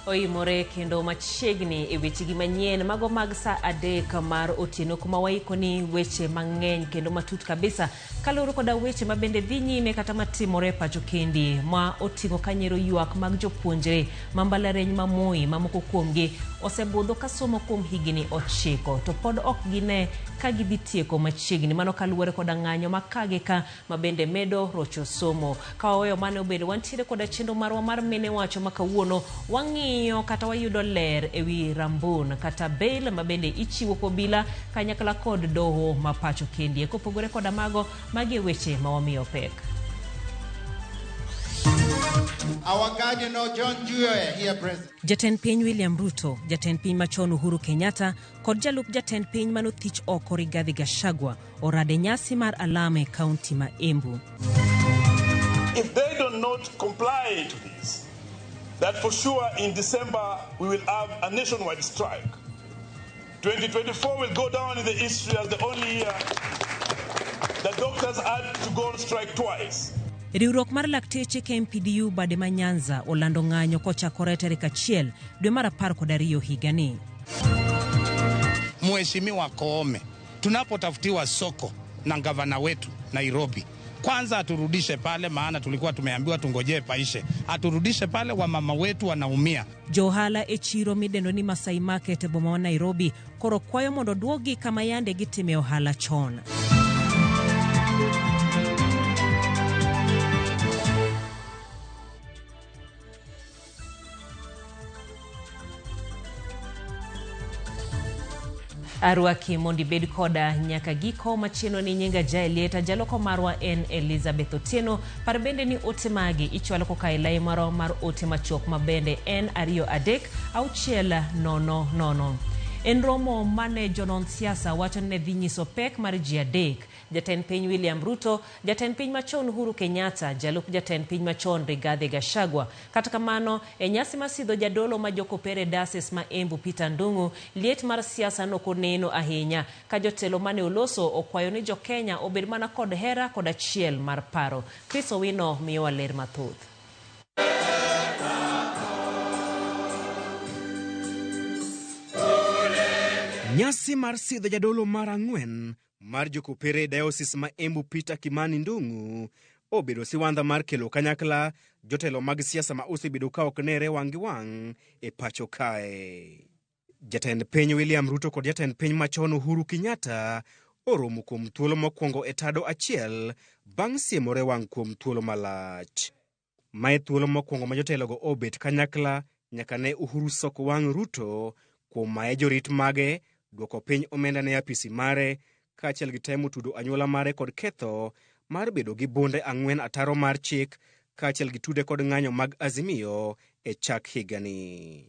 oimore kendo machiegni e wechegi manyien mago mag sa 3 mar otieno kuma waiko ni weche mang'eny kendo matut kabisa kaloro koda weche mabende dhi nyime kata matimore pacho kendi ma oting'o kanyero ywak mag jopuonjre mambalariany ma Moi mamoko kuomgi osebudho kasomo kuom higni 9 to pod ok gine ka gidhi tieko machiegni mano kaluwore koda ng'anyo makage ka mabende medo rocho somo kawaweyo mane obedo wantiere koda chenro marwa mar mine wacho makawuono wang'iyo kata wayudo ler ewi rambun kata bail mabende ichiwo kobila kanyakla kod doho ma pacho kendi kopogore koda mago magi weche mawamiyo pek. Our Cardinal John Jue here present. Jatend piny William Ruto, jatend piny machon Uhuru Kenyatta, kod jalup jatend piny manothich oko Rigathi Gachagua orade nyasi mar alame kaunti ma Embu. If they do not comply to this, that for sure in December we will have a nationwide strike. 2024 will go down in the history as the only year that doctors had to go on strike twice. Riwruok mar lakteche KMPDU bade ma Nyanza olando ng'anyo kochakore tarehe 1 dwe mar 12 higani. Mheshimiwa Koome, tunapotafutiwa soko na gavana wetu Nairobi, kwanza aturudishe pale, maana tulikuwa tumeambiwa tungojee paishe. Aturudishe pale, wamama wetu wanaumia. Johala e chiro midendo ni Masai Market boma wa Nairobi koro kwayo mondo duogi kama yande gitime ohala chon. Arwaki mondi bed koda nyaka giko machieno ni nyinga jaelieta jaloko marwa en Elizabeth Otieno par bende ni ote magi ichwalo koka ilai maro mar ote machok mabende en 2-3-0-0. En romo mane jonon siasa wacho ne dhi nyiso pek mar ji adek, jatend piny William Ruto, jatend piny machon Uhuru Kenyatta, jalup jatend piny machon Rigathi Gachagua. Kata kamano, e nyasi masidho jadolo ma jokopere Diocese ma Embu Peter Ndung'u, liet mar siasa nokoneno ahinya ka jotelo mane oloso okwayo ni jo Kenya obed mana kod hera kod achiel mar paro. Chris Owino miyowa ler mathoth. Nyasi mar sidho jadolo mar 4 mar jokopere Diocese ma Embu Peter Kimani Ndung'u obedo siwandha mar kelo kanyakla jotelo mag siasa ma osebedo ka ok nere wang' gi wang' e pacho kae. Jatend piny William Ruto kod jatend piny machon Uhuru Kenyatta oromo kuom thuolo mokwongo e tado achiel bang' siemore wang' kuom thuolo malach. Mae thuolo mokwongo ma jotelogo obet kanyakla nyaka ne Uhuru soko wang' Ruto kuom mae jorit mage duoko piny omenda ne apisi mare kaachiel gi temo tudo anyuola mare kod ketho mar bedo gi bunde 4 ataro mar chik kaachiel gi tude kod ng'anyo mag Azimio e chak higani.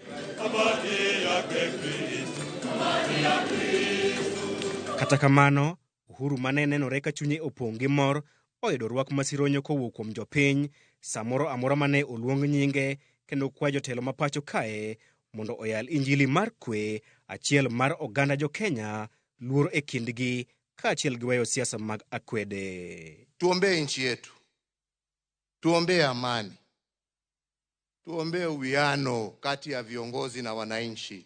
Kata kamano, Uhuru mane nenore ka chunye opong' gi mor oyudo rwak masironyo kowuok kuom jopiny samoro amora mane oluong nyinge kendo kwayo jotelo ma pacho kae mondo oyal injili mar kwe, achiel mar oganda jo Kenya, luor e kindgi kaachiel gi weyo siasa mag akwede. Tuombee nchi yetu. Tuombee amani. Tuombee uwiano kati ya viongozi na wananchi.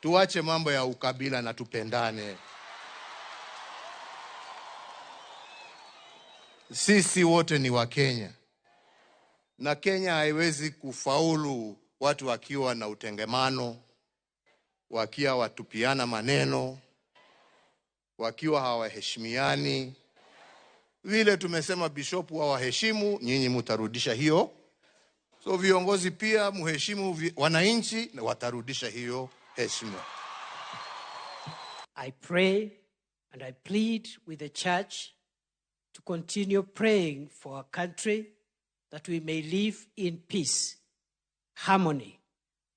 Tuache mambo ya ukabila na tupendane. Sisi wote ni wa Kenya. Na Kenya haiwezi kufaulu watu wakiwa na utengemano, wakiwa watupiana maneno, wakiwa hawaheshimiani. Vile tumesema bishopu hawaheshimu, nyinyi mutarudisha hiyo. So viongozi pia muheshimu wananchi na watarudisha hiyo heshima. I pray and I plead with the church to continue praying for our country that we may live in peace, harmony.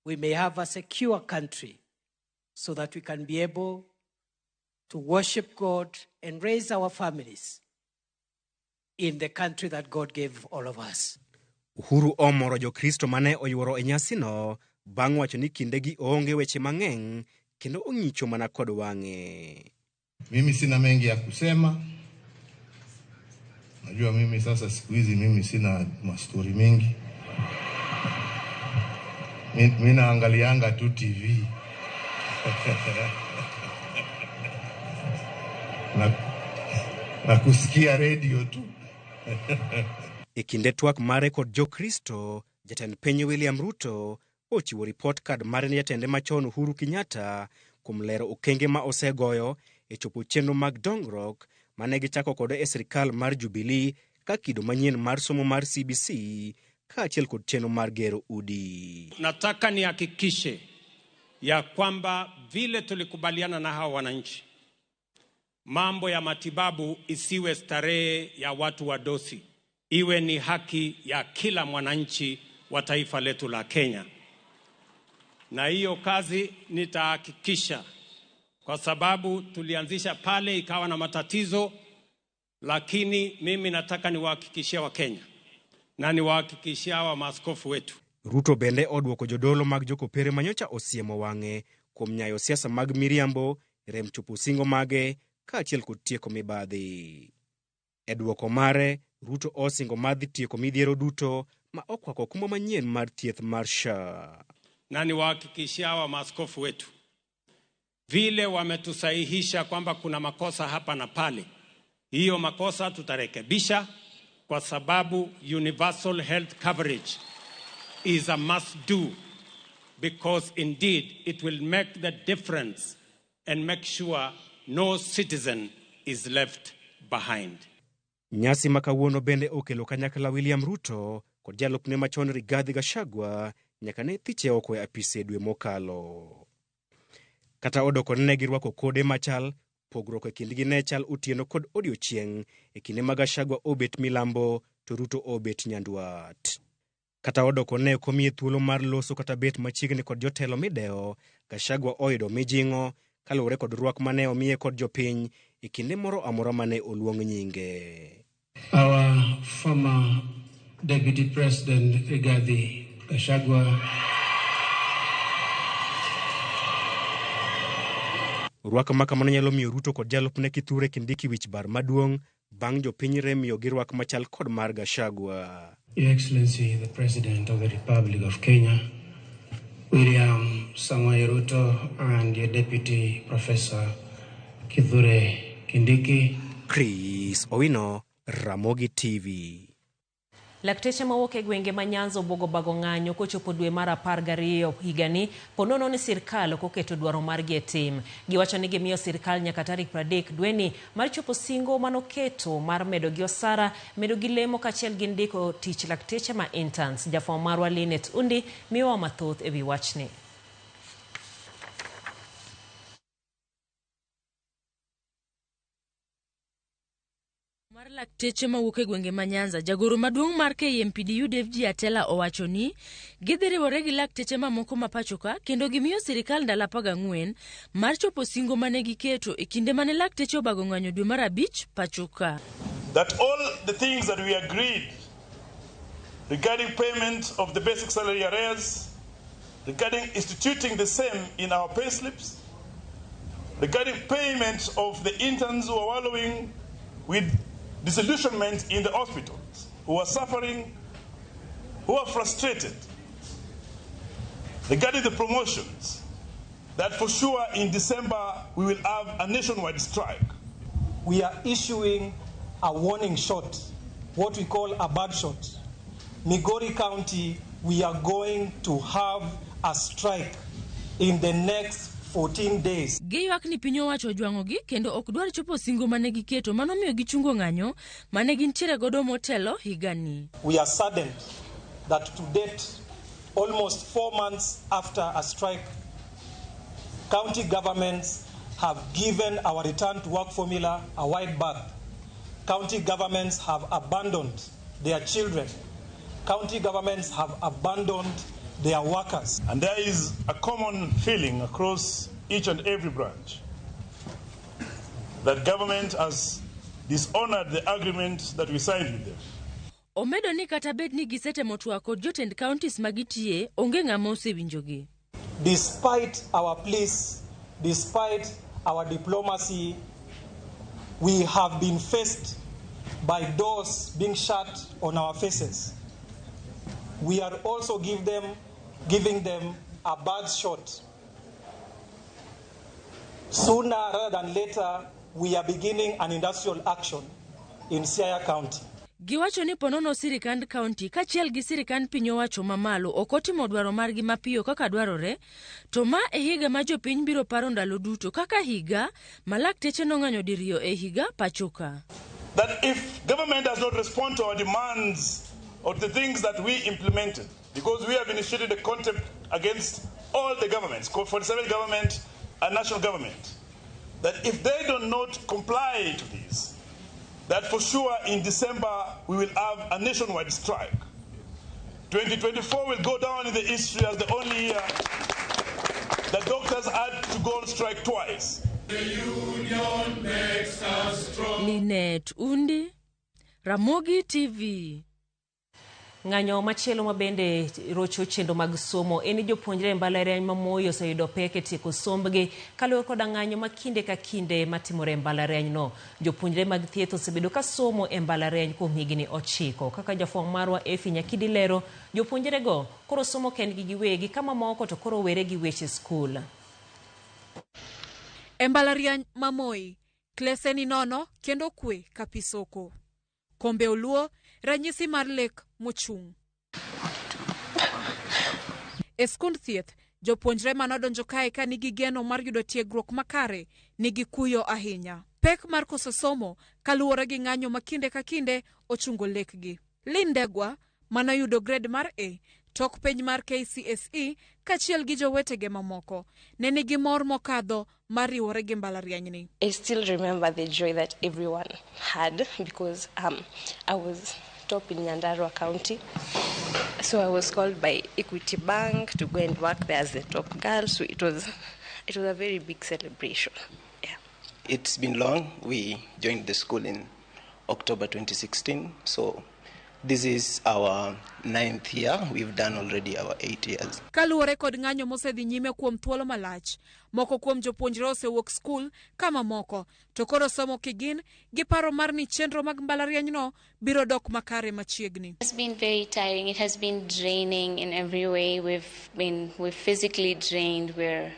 We may have a secure country so that we can be able to worship God and raise our families in the country that God gave all of us. Uhuru omoro jo Kristo mane oyuoro e nyasino bang' wacho ni kindegi onge weche mang'eny kendo ong'icho mana kod wang'e. Mimi sina mengi ya kusema. Najua mimi sasa siku hizi mimi sina mastori mengi. Mimi naangalianga tu TV. na kusikia radio tu. Ikinde twak mare kod Jokristo, jatend piny William Ruto ochiwo report card mare ne jatende machon Uhuru Kenyatta kuom lero okenge ma osegoyo e chopo chenro mag dongruok mane gichako kod e sirikal mar Jubilee ka kido manyien mar somo mar CBC kaachiel kod chenro mar gero udi. Nataka nihakikishe ya kwamba vile tulikubaliana na hawa wananchi, mambo ya matibabu isiwe starehe ya watu wa dosi, iwe ni haki ya kila mwananchi wa taifa letu la Kenya. Na hiyo kazi nitahakikisha, kwa sababu tulianzisha pale ikawa na matatizo, lakini mimi nataka niwahakikishia wa Kenya na niwahakikishia wa maaskofu wetu. Ruto bende odwoko jodolo mag jokopere manyocha osiemo wang'e kuom nyayo siasa mag miriambo, rem chopo singo mage kaachiel kod tieko mibadhi. E dwoko mare, Ruto osingo madhi tieko midhiero duto ma okwako kuma manyien mar thieth mar SHA. Na niwahakikishia wa maaskofu wetu, vile wametusahihisha kwamba kuna makosa hapa na pale, hiyo makosa tutarekebisha, kwa sababu universal health coverage is a must do, because indeed it will make the difference and make sure no citizen is left behind. Nyasi makawuono bende okelo kanyakla William Ruto kod jalupne machon Rigathi Gachagua nyaka ne thiche oko e apise dwe mokalo. Kata odoko ne girwako kode machal, pogruok e kindgi ne chal otieno kod odiochieng' e kinde ma Gachagua obet milambo to Ruto obet nyandwat. Kata odoko ne komie thuolo mar loso kata bet machiegni kod jotelo mideo, Gachagua oyudo mijing'o kaluwore kod rwak mane omiye kod jopiny e kinde moro amora mane oluong nyinge. Our former Deputy President Rigathi Gachagua. Rwak makamano nyalo miyo Ruto kod jalupne Kithure Kindiki wich bar maduong' bang' jopiny remiyo gi rwak machal kod mar Gachagua. Your Excellency, the President of the Republic of Kenya, William Samoei Ruto, and your Deputy Professor Kithure Kindiki. Chris Owino, Ramogi TV. Lakteche mawuok e gwenge ma Nyanza obuogo bago ng'anyo kochopo dwe mar 12 higani ponono ni sirkal ok oketo dwaro margi e tim. Giwacho ni gimiyo sirkal nyaka tarik 30 dweni mar chopo singo manoketo mar medo gi osara, medo gi lemo kaachiel gi ndiko tich lakteche ma interns. Jafwambo marwa Linet Undi miyowa mathoth ewi wachni. Mar lakteche mawuok e gwenge ma Nyanza, jagoro maduong' mar KMPDU David Atela owacho ni gidhi riwore gi lakteche mamoko ma pachoka kendo gimiyo sirikal ndalo 14 mar chopo singo mane giketo e kinde mane lakteche obago ng'anyo dwe mar 5 pachoka. That all the things that we agreed regarding payment of the basic salary arrears, regarding instituting the same in our payslips, regarding payment of the interns who are wallowing with disillusionment in the hospitals, who are suffering, who are frustrated, regarding the promotions, that for sure in December we will have a nationwide strike. We are issuing a warning shot, what we call a bad shot. Migori County, we are going to have a strike in the next 14 days. Giyuak ni piny owacho ojwang'ogi kendo ok dwar chopo singo mane giketo, mano miyo gichungo ng'anyo mane gintiere godo motelo higani. We are saddened that to date, almost 4 months after a strike, county governments have given our return to work formula a wide berth. County governments have abandoned their children. County governments have abandoned their workers. And there is a common feeling across each and every branch that government has dishonored the agreement that we signed with them. Omedo ni kata bed ni gisetemo twak kod jotend counties magitie, onge ng'ama osewinjogi. Despite our pleas, despite our diplomacy, we have been faced by doors being shut on our faces. We are also give them giving them a bad shot. Sooner rather than later, we are beginning an industrial action in Siaya County. Giwacho ni ponono sirikand kaunti kachiel gi sirikand piny owacho mamalo okotimo dwaro margi mapiyo kaka dwarore, to ma e higa ma jopiny biro paro ndalo duto kaka higa malakteche nong'anyo diriyo e higa pachoka. That if government does not respond to our demands or the things that we implemented, because we have initiated a contempt against all the governments, 47 government and national government, that if they do not comply to this, that for sure in December we will have a nationwide strike. 2024 will go down in the history as the only year that doctors had to go on strike twice. The union makes us strong. Linet Undi, Ramogi TV. Ng'anyo machielo mabende rocho chendo mag somo eni jopuonjre mbalariany mamoyo oseyudo pek e tieko sombgi kaluwore koda ng'anyo ma kinde ka kinde matimore e mbalariany no. Jopuonjre mag thieth osebedo ka somo e mbalariany kuom higni 9 kaka jafwamb marwa Efi Nyakidi lero. Jopuonjre go koro somo kendgi giwegi kama moko to koro were gi weche skul. E mbalariany mamoi klese ni nono kendo kwe kapisoko. Kombe oluo ranyisi mar lek mochung'. E skund thieth, jopuonjre manodonjo kae ka nigi geno mar yudo tiegruok makare nigi kuyo ahinya. Pek mar koso somo kaluwore gi ng'anyo ma kinde ka kinde ochungo lekgi. Lindegwa manayudo grade mar A tok penj mar KCSE kachiel gi jowetege mamoko ne nigi mor mokadho mar riwore gi mbalariany ni. I still remember the joy that everyone had because I was top in Nyandarua County. So I was called by Equity Bank to go and work there as the top girl. So it was a very big celebration. Yeah. It's been long. We joined the school in October 2016. So this is our 9th year. We've done already our 8 years. Kaluwore kod ng'anyo mosedhi nyime kuom thuolo malach, moko kuom jopuonjre osewuok skul kama moko to koro somo kigin gi paro mar ni chenro mag mbalariany no biro dok makare machiegni. It's been very tiring. It has been draining in every way. We're physically drained. We're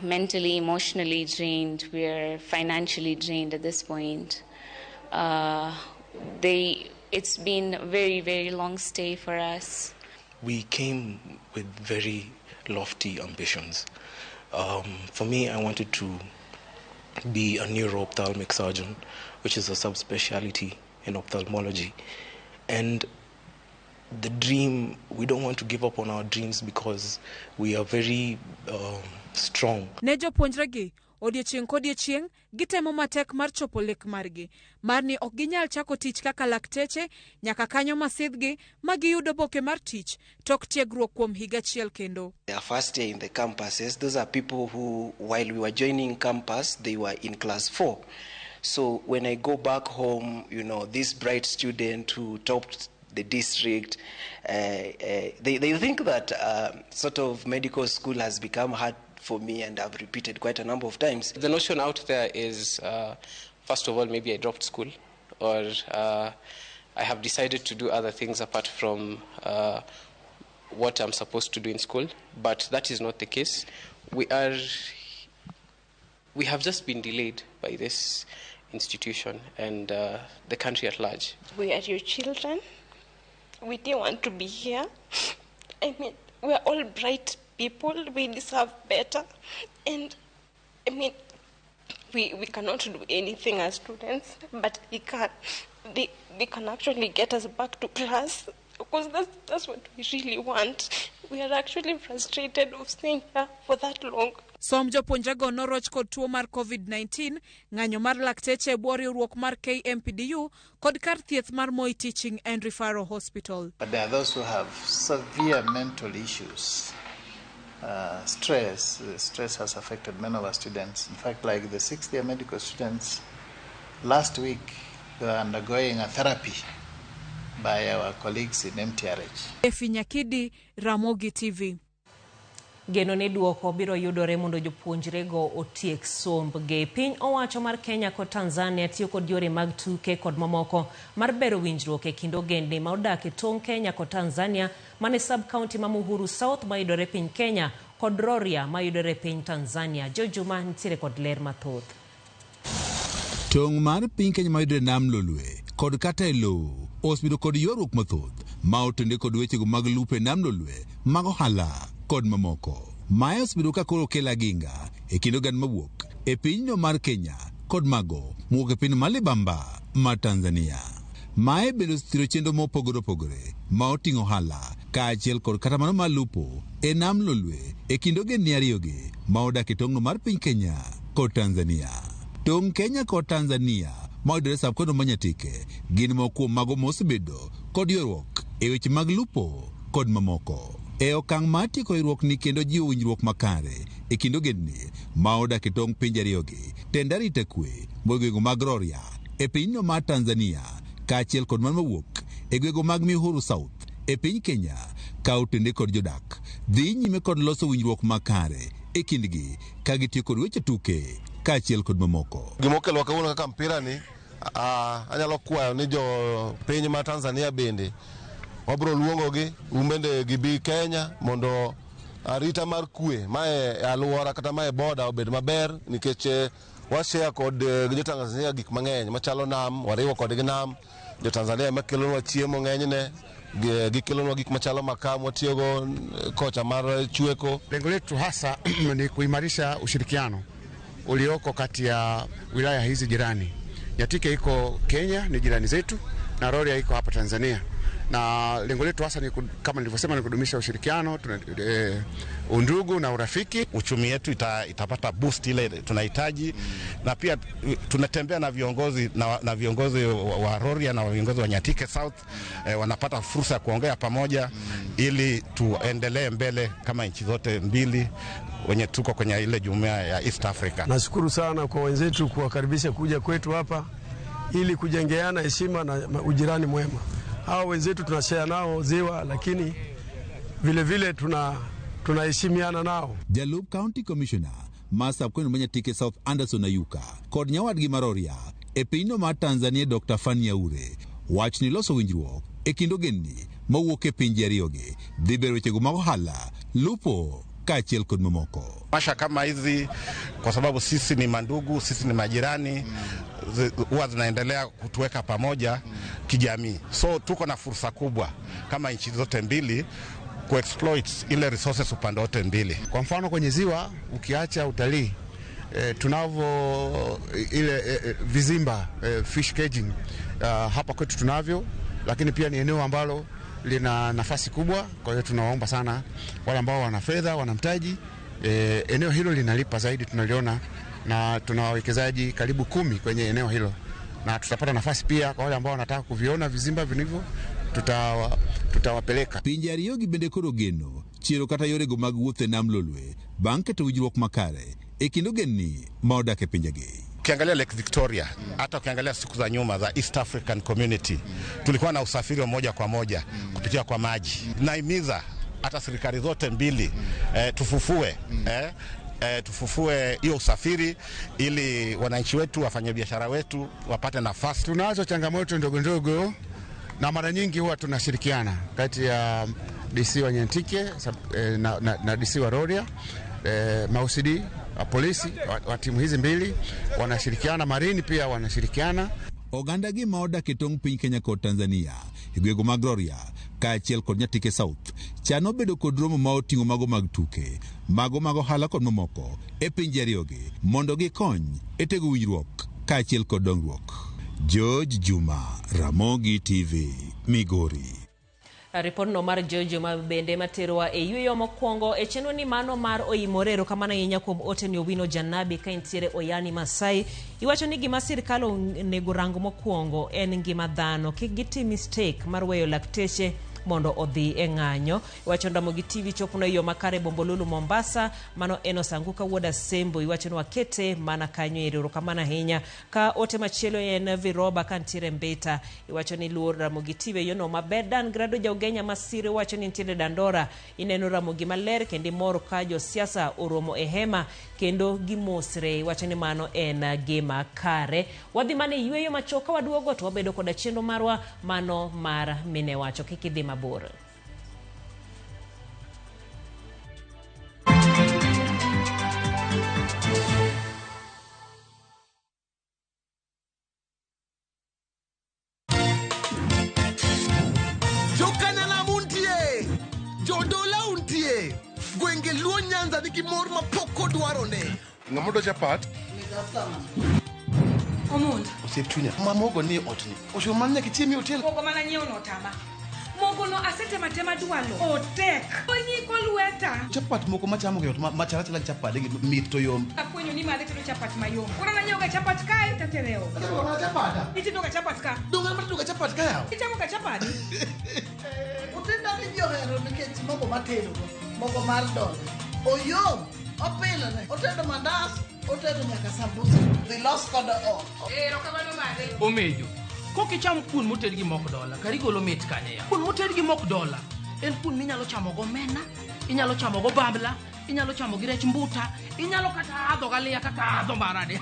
mentally, emotionally drained. We're financially drained at this point. It's been a very, very long stay for us. We came with very lofty ambitions. For me, I wanted to be a neuro-ophthalmic surgeon, which is a subspecialty in ophthalmology. And the dream, we don't want to give up on our dreams because we are very strong. Nejo ponjregi odiechieng' kodiechieng' gitemo matek mar chopo lek margi mar ni ok ginyal chako tich kaka lakteche nyaka kanyo masidhgi ma giyudo boke mar tich tok tiegruok kuom higa achiel kendo. Their first year in the campuses, those are people who, while we were joining campus, they were in class 4. So when I go back home, you know, this bright student who topped the district, they think that sort of medical school has become hard for me, and I've repeated quite a number of times. The notion out there is, first of all, maybe I dropped school, or I have decided to do other things apart from what I'm supposed to do in school, but that is not the case. We have just been delayed by this institution and the country at large. We are your children. We didn't want to be here. I mean, we are all bright people. We deserve better. And, I mean, we cannot do anything as students, but they can actually get us back to class, because that's what we really want. We are actually frustrated of staying here for that long. Som jopuonjrego noroch kod tuo mar COVID-19, ng'anyo mar lakteche bwo riwruok mar KMPDU kod kar thieth mar Moi Teaching and Referral Hospital. But there are those who have severe mental issues. Stress has affected many of our students. In fact, like the 6th year medical students, last week they were undergoing a therapy by our colleagues in MTRH. Efi Nyakidi, Ramogi TV. Geno ni duoko biro yudore mondo jopuonjrego otiek sombgi. Piny owacho mar Kenya kod Tanzania tiyo kod yore mag tuke kod mamoko mar bero winjruok e kind ogendni ma odak e tong' Kenya kod Tanzania mane sub-county ma Muhuru South mayudore piny Kenya kod Rorya mayudore piny Tanzania. Jojuma nitiere kod ler mathoth. Tong' mar piny Kenya mayudore nam Lolwe kod kata e lowo osebedo kod ywaruok mathoth ma otende kod wechego mag lupe nam Lolwe mag ohala kod mamoko. Mae osebedo ka koro kelo aginga e kind oganda mawuok e pinyno mar Kenya kod mago mowuok e piny malibamba mar Tanzania. Mae bende osethiro chenro mopogore opogore ma oting'o ohala kaachiel kod kata mano mar lupo e nam Lolwe e kind ogendni ariyogi ma odak e tong'no mar piny Kenya kod Tanzania. Tong' Kenya kod Tanzania ma oyudore sub-kono ma Nyatike gin moko mago mosebedo kod ywaruok e weche mag lupo kod mamoko. E okang' mar tieko ywaruokni kendo jiwo winjruok makare e kind ogendni ma odak e tong' pinje ariyogi, tend arita kwe mogwego mag Rorya e pinyno mar Tanzania kaachiel kod man mawuok e gwego mag Muhuru South e piny Kenya ka otende kod jodak dhi nyime kod loso winjruok makare e kindgi ka gitiyo kod weche tuke kaachiel kod mamoko. Gimokelo kawuono kaka mpira ni anyalo kwayo ni jo piny ma Tanzania bende wabro luongogi umbende gibi Kenya mondo arita mar kwe mae aluora kata mae boda obed maber nikech washare kod jo Tanzania gik mang'eny machalo nam, wariwo kodgi nam. Jo Tanzania makelonwa chiemo ng'enyne, gikelonwa gik machalo makaa watiyogo kocha mar chweko. Lengo letu hasa ni kuimarisha ushirikiano ulioko kati ya wilaya hizi jirani. Nyatike iko Kenya, ni jirani zetu, na Rorya iko hapa Tanzania. Na lengo letu hasa ni kama nilivyosema ni kudumisha ushirikiano, undugu na urafiki. Uchumi yetu itapata boost ile tunahitaji, na pia tunatembea na viongozi na viongozi wa Rorya na viongozi wa Nyatike South wanapata fursa ya kuongea pamoja ili tuendelee mbele kama nchi zote mbili wenye tuko kwenye ile jumuiya ya East Africa. Nashukuru sana kwa wenzetu kuwakaribisha kuja kwetu hapa ili kujengeana heshima na ujirani mwema. Hao wenzetu tunashare nao ziwa, lakini vile vile tunaheshimiana nao. Jalup County Commissioner Masab Kwenu Nyatike South Anderson Ayuka kod nyawadgi Rorya e pinyno mar Tanzania Dr. Fania Ure wach ni loso winjruok e kind ogendni mawuok e pinje ariyogi dhi bero wechego mag ohala, lupo kaachiel kod mamoko. Masha kama hizi kwa sababu sisi ni mandugu, sisi ni majirani, huwa zinaendelea kutuweka pamoja kijamii. So tuko na fursa kubwa kama nchi zote mbili kuexploit ile resources upande wote mbili. Kwa mfano kwenye ziwa ukiacha utalii tunavyo ile vizimba fish caging hapa kwetu tunavyo, lakini pia ni eneo ambalo lina nafasi kubwa. Kwa hiyo tunawaomba sana wale ambao wana fedha, wana mtaji, eneo hilo linalipa zaidi tunaliona, na tuna wawekezaji karibu 10 kwenye eneo hilo, na tutapata nafasi pia kwa wale ambao wanataka kuviona vizimba vinivyo tutawapeleka. Pinje ariyogi bende koro geno chiro kata yorego mag wuoth e nam Lolwe bang' keto winjruok makare e kind ogendni ma odak e pinjegi. Ukiangalia Lake Victoria, hata ukiangalia siku za nyuma za East African Community, tulikuwa na usafiri wa moja kwa moja kupitia kwa maji. Naimiza hata serikali zote mbili tufufue hiyo usafiri ili wananchi wetu, wafanyabiashara wetu wapate nafasi. Tunazo changamoto ndogo ndogo na mara nyingi huwa tunashirikiana kati ya DC wa Nyatike na DC wa Rorya, mausidi polisi wa timu hizi mbili wanashirikiana, marini pia wanashirikiana. Oganda gi ma odak e tong' piny Kenya kod Tanzania e gwego mag Rorya kaachiel kod Nyatike South chano bedo kod romo ma oting'o mago mag tuke, mago mag ohala kod mamoko e pinje ariyogi mondo gikony e tego winjruok kaachiel kod dongruok. George Juma, Ramogi TV, Migori. Ripodno mar Jojo ma bende materowa e yueyo mokwongo e chenro ni mano mar oimorero kamano ahinya kuom Oteni Owino Janabi ka intiere Oyani Masai. Iwacho ni gima sirkal onego rango mokwongo en ngima dhano, kik gitim mistake mar weyo lakteche mondo odhi e ng'anyo. Iwacho Ramogi TV chopo na yo makare Bombolulu Mombasa, mano eno sanguka wuoda Sembo, iwacho wakete mana kanyo ero kamana hinya. Ka ote machielo en Viroba kantiere Mbeta, iwacho ni luor Ramogi TV yono mabedan grado jaugenya masire, iwacho ni ntiere Dandora, ineno Ramogi maler kendi moro ka jo siasa oromo ehema kendo gimosre, iwacho ni mano en gima kare. Wadhi mane yweyo machoka waduogo to wabedo koda chenro marwa mano mar mine wacho kikidhi mabor. Jokanana muntie, jodola untie, gwenge luo Nyanza nigi mor mapoko dwarone. Ngamodo chapat? Omund. Osiep chunya. Mamogo ni otni. Osho manya kichimi hotel. Mogo mana nyiew no tama. Mogo no asete matema dwalo. Otek. Onyi kolweta. Chapat moko machamo ge machara chala chapat gi mit to yom. Apuonyo ni madhe tedo chapat mayom. Kuna na nyiew ga chapat kai tatereo. Chapat na chapat. Itido ga chapat ka. Donga matu ga chapat ka yawo. Ichamo ga chapat. Utenda ni johero nikech mogo matero. Mogo mar don. Oyom. Opela ne. Otedo mandas. Otedo nyaka sambusa. The lost kodo o. Rokamano mare. Omejo. Kokicham kun moted gi mok dola, kari golo mit kane ya. Kun moted gi mok dola. En kun minyalo chamo go mena, inyalo chamo go bambla, inyalo chamo gi rech mbuta, inyalo kata adho galia kaka adho marade.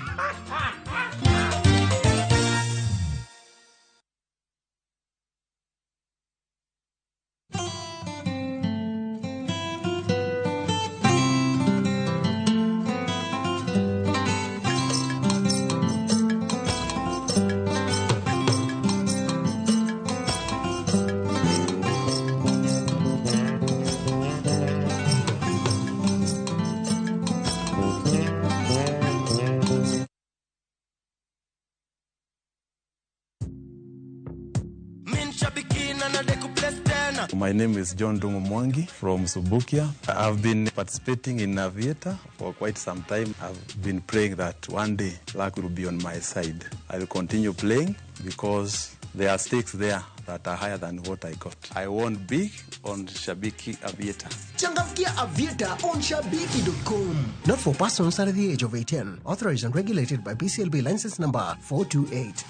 My name is John Dungo Mwangi from Subukia. I've been participating in Aviator for quite some time. I've been praying that one day luck will be on my side. I will continue playing because there are stakes there that are higher than what I got. I won big on Shabiki Aviator. Changamkia Aviator on Shabiki.com. Not for persons under the age of 18. Authorized and regulated by BCLB license number 428.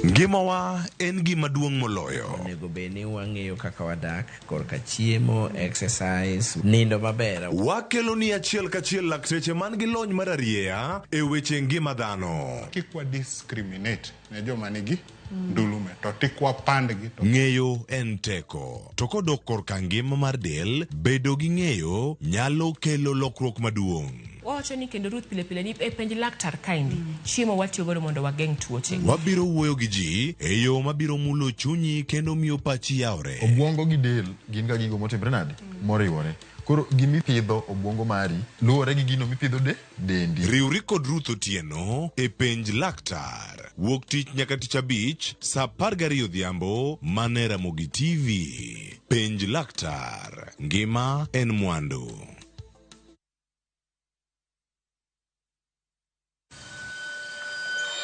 Ngimawa en gima duong' moloyo. Onego beni wang'eyo kaka wadak, korka chiemo, exercise, nindo maber. Wakelo ni achiel kachiel lakteche man gi lony mararieya e weche ngima dhano. Kikwa discriminate ne joma nigi ndulume to tikwa pandgi to. Ng'eyo en teko. To kodok korka ngima mar del, bedo gi ng'eyo nyalo kelo lokruok maduong'. Wacho ni kendo Ruth pile pile ni e penj laktar kaindi chiemo watiyo godo mondo wageng' tuoche. Wabiro wuoyo gi ji e yo mabiro mulo chunyi kendo miyo pachi yawre. Obwongo gi del gin ga gigo motimre nade moriwore. Koro gimipidho obwongo mari luwore gi gino mipidho dendi. Riwri kod Ruth Otieno e penj laktar. Wuok tich nyaka tich abich saa 12 odhiambo mane Ramogi TV. Penj laktar. Ngima en mwandu.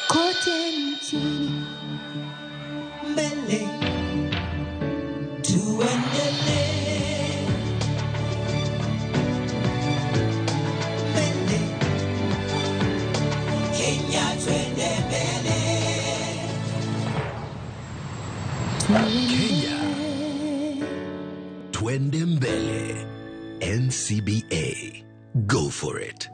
Kote nchini mbele tuendelee, mbele Kenya twende mbele, Kenya twende mbele. NCBA, go for it.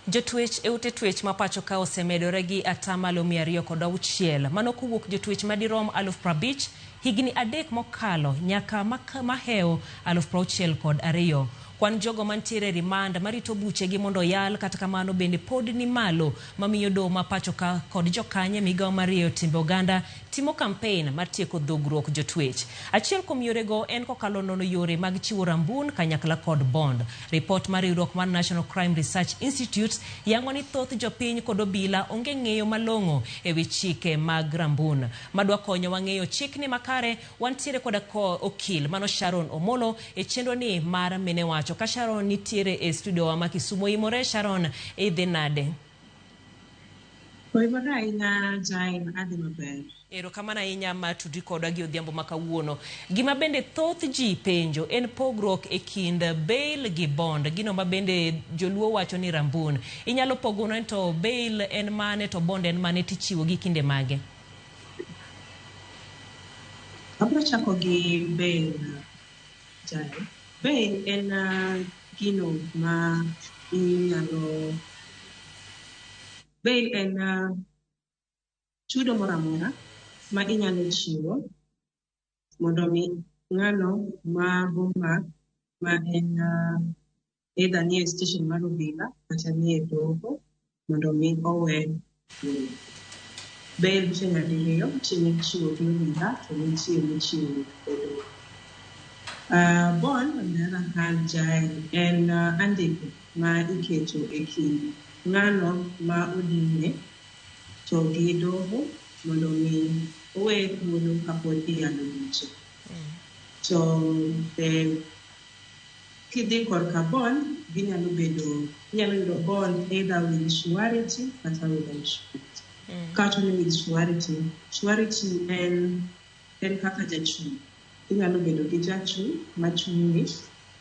Jotwech eute twech mapacho ka osemedore gi atamalo 206 mano kowuok jotwech madirom 50,000 higni 3 mokalo nyaka maheo 62,000. Kwan jogo mantiere rimanda marito buchegi mondo yal kata kamano bende pod ni malo mamiyo doho ma pacho ka kod jokanye migawo marieyo timbe oganda timo campaign mar tieko dhogruok jotwech. Achiel kuom yorego en kokalo nono yore mag chiwo rambun kanyakla kod bond. Report mar riwruok mar National Crime Research Institute yango ni thoth jopiny kod obila onge ng'eyo malong'o ewi chike mag rambun. Madwa konyo wang'eyo chikni makare wantiere koda okil mano Sharon Omolo e chenro ni mar mine wacho. Ka Sharon nitiere e studio wa Kisumu. Imore Sharon idhi nade? Oimore ahinya Jain, adhi maber. Erokamano ahinya matudi kodwa gi odhiambo makawuono. Gima bende thoth ji penjo en pogruok e kind bail gi bond, gino ma bende joluo wacho ni rambun. Inyalo pogono to bail en mane to bond en mane tichiwo gi kinde mage? Abro chako gi bail, Jain. Bail en gino ma inyalo... Bail en chudo moramora ma inyalo chiwo mondo mi ng'ano ma bomak ma en either ni e station mar obila kata ni e doho mondo mi owe. Bail nitie nyadiriyo, nitie michiwo gi obila to nitie michiwo e doho. Bond on the other hand, Jain, en andiko ma iketo e kind ng'ano ma odine to gi doho mondo mi owe thuolo kapod iyalo buche. To kidhi korka bond, inyalo yudo bond either with surety kata without surety. Kata ni with surety, surety en kaka jachung'. Inyalo bedo gi jachung' machung'ni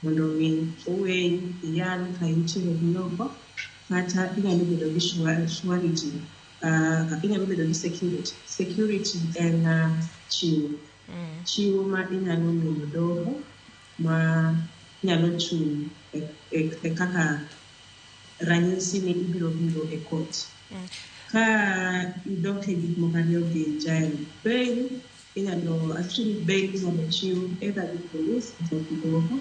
mondo mi owe iyal ka intiere gi oko. Kata inyalo bedo gi surety, inyalo bedo gi security. Security en chiwo. Chiwo ma inyalo miyo doho ma inyalo chung' e kaka ranyisi ni ibiro biro e court. Ka idok e gik moko ariyo gi Jain, bail inyalo chiw either gi police kata gi doho.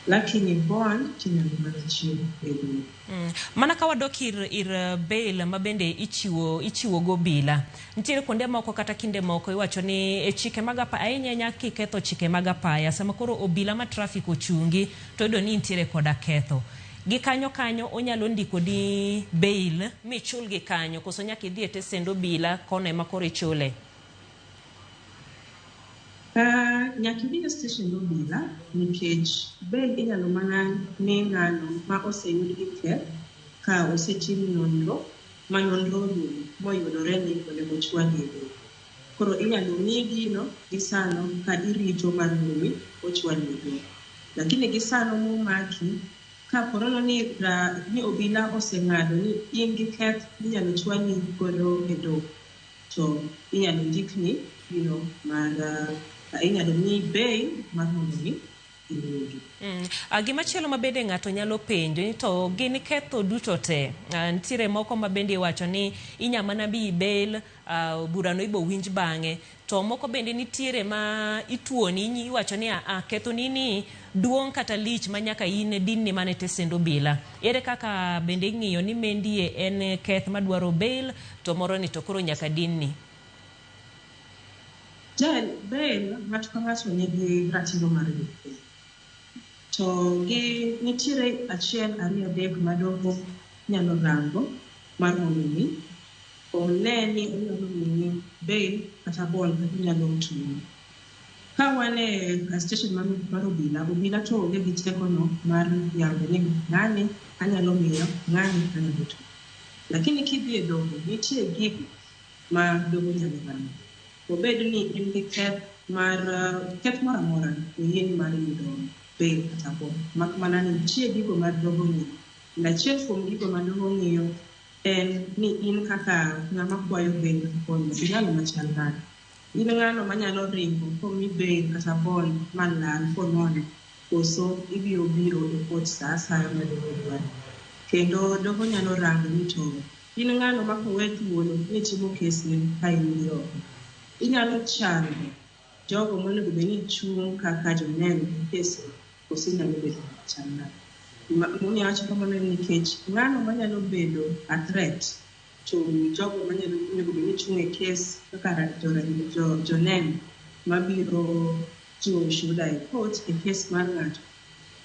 Lakini bond tinyalo mana chiwo e doho. Mana ka wadok ir bail ma bende ichiwo go bila. Nitiere kuonde moko kata kinde moko iwacho ni e chike mag apaya ahinya kiketho chike mag apaya sama koro obila ma traffic ochungi to yudo ni nitiere koda ketho. Gi kanyo onyalo ndiko di bail michul gi kanyo koso nyaka idhi e tesend obila kone ma koro ichule. Nyaka idhi e station obila nikech bail inyalo mana mi ng'ano ma oseyud gi keth ka osetim nonro ma nonro moyudore ni onego ochwal e doho. Koro inyalo mi gino gi sano ka irito mar mi ochwal e doho. Lakini gi sano momaki ka porono ni obila oseng'ado ni in gi keth inyalo chwali godo e doho to inyalo ndikni gino mar inyalo mi bail mar mondo mi ilugi. Gima chielo ma bende ng'ato nyalo penjo ni to gin ketho duto te. Nitiere moko ma bende iwacho ni inyamana bi bail burano ibo winj bang'e. To moko bende nitiere ma ituoni iwacho ni ketho nini duong' kata lich ma nyaka in dinni mane tesend obila. Ere kaka bende ing'iyo ni mendie en keth madwaro bail to moro ni to koro nyaka dinni? Jain, bail ng'ato ka ng'ato nigi ratiro mar yudo. To nitiere achiel ariyo adek ma doho nyalo rango mar mondo mi one ni onyalo miyi bail kata bond kata inyalo tumi. Ka wan e station mar obila to onge gi tekono mar yango ni ng'ani anyalo miyo ng'ani anyalo tumi. Lakini kidhi e doho nitie gigo ma doho nyalo rango. Obed ni in gi keth moro amora oyieni mar yudo bail kata bond. Mak mana ni nitie gigo mar doho ng'iyo. Achiel kuom gigo ma doho ng'iyo en ni in kaka ng'ama kwayo bail kata bond inyalo machal nade. In ng'ano manyalo ringo komi bail kata bond malal konono koso ibiro biro e court sa asaya ma doho dwaro. Kendo doho nyalo rango ni to in ng'ano ma kowe thuolo ni timo kesni ka in gi oko. Inyalo chando jogo monego bed ni chung' kaka joneno e kesni osinyalo bedo chana. Muni acho kamano nikech ng'ano manyalo bedo a threat to jogo manyalo nego ni chunge case kaka jonen mabiro chiwo ushuhuda e court e case mar ng'ato.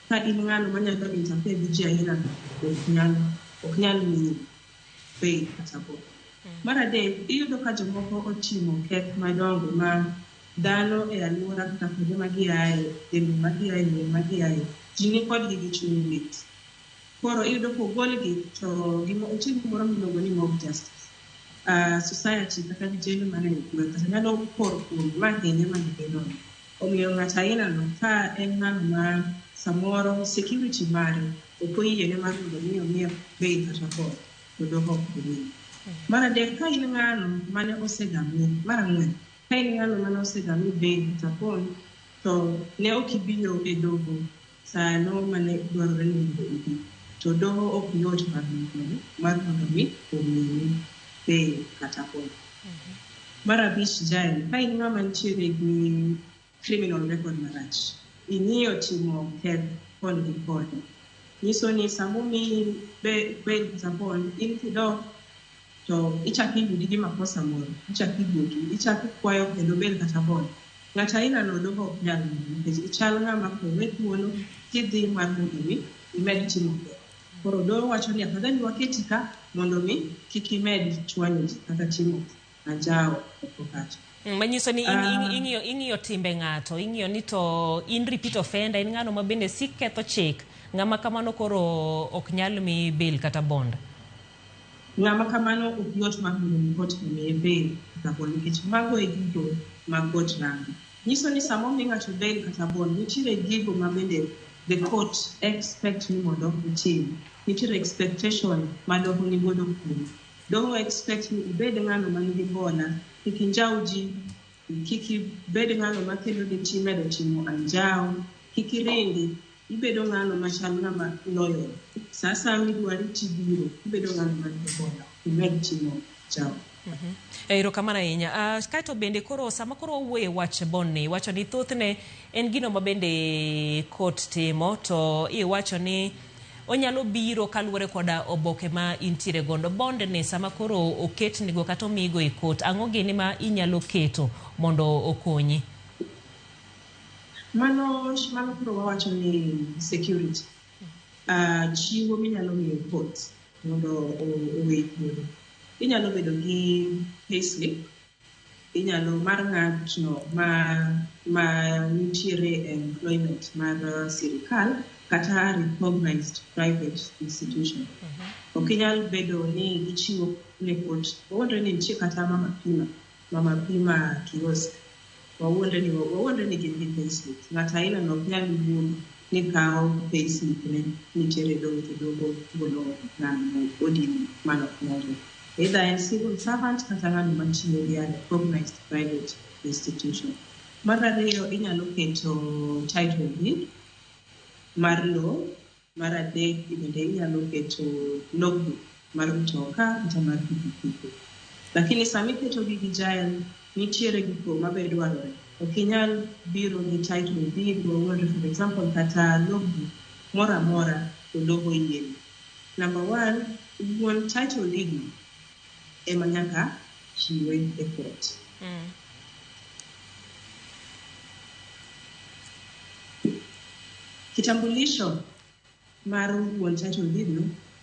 Ka in ng'ano manyalo interfere gi ji aina ok nyal miyi bail kata bo. Mar adek, iyudo ka jomoko otimo keth madongo ma dhano e alwora kata kuonde ma giaye, ji ni kodgi gi chuny lit. Koro iyudo kogolgi to otim gimoro miluongo ni mob justice. Society kata vijende mane gweng' kata nyalo koro kuom ma hinye ma gideno. Omiyo ng'ato ainano ka en ng'ano ma samoro security mare ok oyiene mar mondo mi omiye bail kata bo to doho ok omiye. Mar adek, ka in ng'ano mane osegami, mar ang'wen, ka in ng'ano mane osegami bail kata bond, to ne ok ibiro e doho sano mane dwarore ni mondo ibi, to doho ok yot mar mondo mi omiyi bail kata bond. Mar abich, jael, ka in ng'ama nitiere gi criminal record marach, ing'iyo timo keth kod gi kod, nyiso ni samomi bail kata bond, in kidok to ichaki yudi gi makosa moro, ichaki yugi, ichaki kwayo kendo bail kata bond. Ng'ata ina no doho ok nyal nikech ichal ng'ama kowe thuolo kidhi mar mondo mi imed timo keth. Koro doho wacho ni afadhali waketi ka mondo mi kik imed chwanyo ji kata timo anjao oko kacha. Manyiso ni ing'iyo timbe ng'ato, ing'iyo ni to in repeat offender, in ng'ano ma bende sik ketho chik, ng'ama kamano koro ok nyal mi bail kata bond. Ng'ama kamano ok yot mar mondo mi kot omiye bail kata bond nikech mago e gigo mag got rango. Nyiso ni sama omi ng'ato bail kata bond, nitiere gigo ma bende the court expect ni mondo otim. Nitiere expectation ma doho ni godo kuom. Doho expect ni ibed ng'ano ma nigi bona, kik injaw ji, kik ibed ng'ano ma kelo ni ti medo timo anjaw, kik iringi, ibedo ng'ano machal ng'ama loyal. Sasa midwari tibiro, ibedo ng'ano ma nigi bona, imed timo anjaw. Erokamano ahinya. Kaito bende koro sama koro wuoye wach bond ni, wacho ni thothne en gino ma bende court timo, to iwacho ni onyalo biro kaluwore koda oboke ma intiere gondo. Bond ni sama koro oket nigo kata omigo e court, ang'o gini ma inyalo keto mondo okonyi? Mano koro wawacho ni security. Chiwo minyalo miyo court mondo owe thuolo. Inyalo bedo gi payslip, inyalo mar ng'atno ma nitiere employment mar sirikal kata recognized private institution. Ok inyal bedo ni ichiwo ne court. Wawuondre ni nitie kata mama pima kiosk. Wawuondre ni gin gi payslip. Ng'ata aina no ok nyal wuon ni kawo payslip ne nitiere dogo golo ng'ano odin mano ok nyalre. Either in civil servant kata ng'ano mantiyo gi recognized private institution. Mar ariyo, inyalo keto title deed mar law. Mar adek, bende inyalo keto logbook mar mtoka kata mar pikipiki. Lakini sami keto gi jael, nitiere giko mabe dwarore. Ok inyal biro gi title deed, for example, kata logbook mora mora to doho yieni. Number one, wuon title deed ema nyaka chiwe e court. Kitambulisho mar wuon title deed no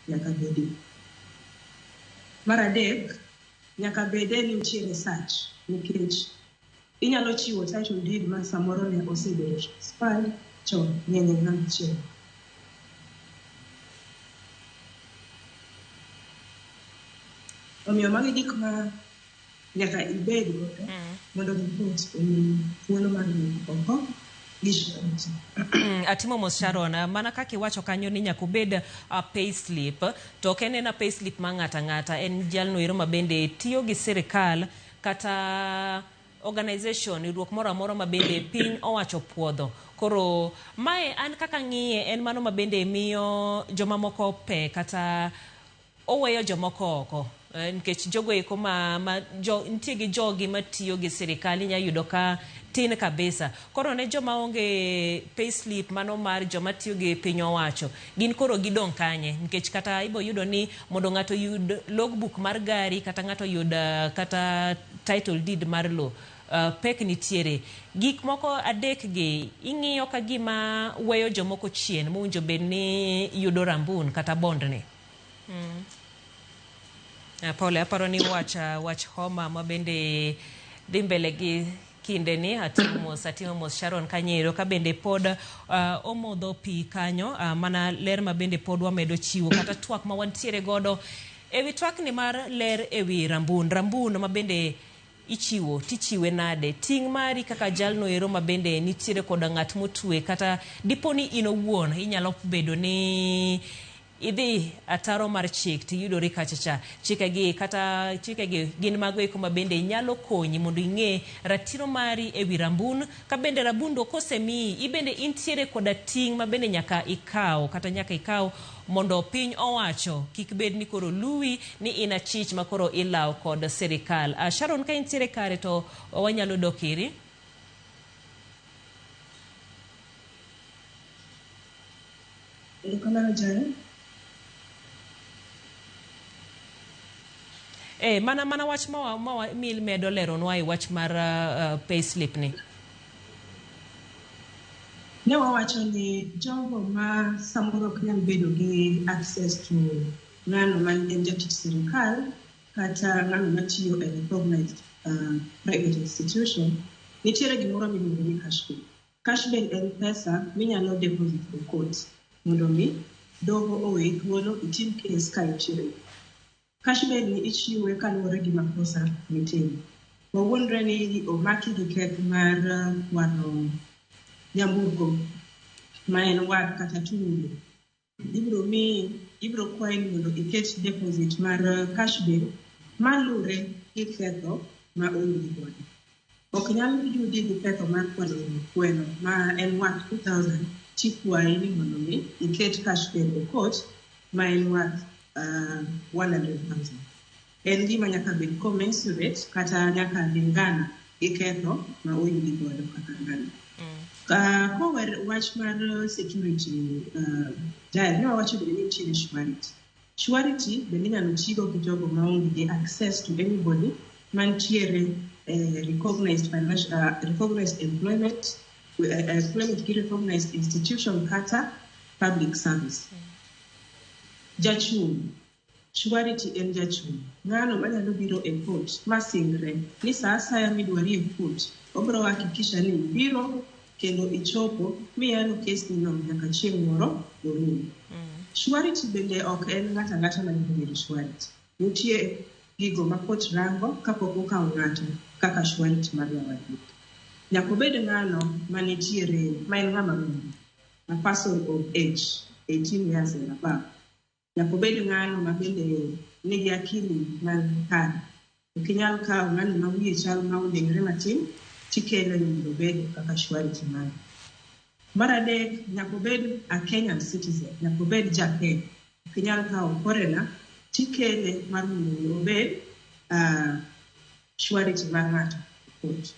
nyaka bedi. Mar adek, nyaka bede ni nitie research nikech inyalo chiwo title deed ma samoro ne osebedo expired to nyenye ng'ama chielo. Omiyo magi gik ma nyaka ibed godo mondo gipot omi thuolo mar oko Atimo mos Sharon, mana kaka iwacho kanyo ni nyaka obed payslip, to ok en payslip ma ng'ata en jalno ero ma bende tiyo gi sirikal kata organization riwruok moro amora ma bende piny owacho puodho. Koro mae an kaka ng'iye en mano ma bende miyo joma moko pe kata oweyo jomoko oko. Nikech jogo eko nitie gi jogi matiyo gi sirikal, inya yudo ka tin kabisa. Koro ne joma onge payslip mano mar joma tiyo gi piny owacho, gin koro gidong kanye, nikech kata ibo yudo ni mondo ng'ato yud logbook mar gari kata ng'ato yud kata title deed mar lo, pek nitiere. Gik moko adek gi ing'iyo ka gima weyo jomoko chien mowinjo bed ni yudo rambun kata bond ni. Pole, aparo ni wach homa ma bende dhi mbele gi kinde ni atimo mos Sharon Kanyero ka bende pod omodho pi kanyo, mana ler ma bende pod wamedo chiwo kata twak ma wantiere godo ewi twak ni mar ler ewi rambun ma bende ichiwo tichiwe nade, ting mari kaka jalno ero ma bende nitiere koda ng'at motwe kata diponi in owuon inyalo bedo ni idhi ataro mar chik ti yudori kachacha, chikegi gin mago eko ma bende nyalo konyi mondo ing'e ratiro mari ewi rambun, ka bende rabundo kosemi ibende intiere koda ting ma bende nyaka ikaw mondo piny owacho kik bed ni koro luwi ni ina chich ma koro ilaw kod serikal. Sharon, ka intiere kare to wanyalo dok iri. Mana wach ma mil medo leronwa e wach mar payslip ni. Ne wawacho ni jogo ma samoro ok nyal bedo gi access to ng'ano man en jatich sirikal kata ng'ano matiyo e recognized private institution, nitiere gimoro miluongo ni cash bill. Cash bill en pesa minyalo deposit e court mondo mi doho owe thuolo itim case ka itiyo. Cash bill ni ichiwe kaluwore gi makosa mitimo. Wawuondre ni omaki gi keth mar wano nyamburko ma en war kata tulo. Ibro kwayi mondo iket deposit mar cash bill malure gi ketho ma oyudi godo. Ok nyal yudi gi ketho mar kwano ma en worth 2,000 tikwayi ni mondo mi iket cash bill e court ma en worth 100,000. En gima nyaka bed commensurate kata nyaka lingana gi ketho ma oyudi godo kaka ngano. Kower wach mar security, ne wawacho bende ni nitiere surety. Surety bende inyalo tigo gi jogo ma onge gi access to anybody mantiere recognized employment gi recognized institution kata public service. Jachung', surety en jachung'. Ng'ano manyalo biro e court masingre ni sa asaya midwari e court, obro hakikisha ni biro kendo ichopo miyalo case ni nyaka chieng' moro orumo. Surety bende ok en ng'ata ng'ata ma nyalo bedo surety. Nitie gigo ma court rango kapok okawo ng'ato kaka surety mar wadgi. Nyaka bed ng'ano manitiere ma en ng'ama ng'ama, a person of age 18 years and above. Nyaka bed ng'ano ma bende nigi akili man kare. Ok inyal kawo ng'ano ma wiye chal ma odengre matin tikelo mondo bed kaka surety mari. Mar adek, nyaka bed a Kenyan citizen, nyaka bed ja-Kenya. Ok inyal kawo foreigner tikele mar mondo obed surety mar ng'ato e court.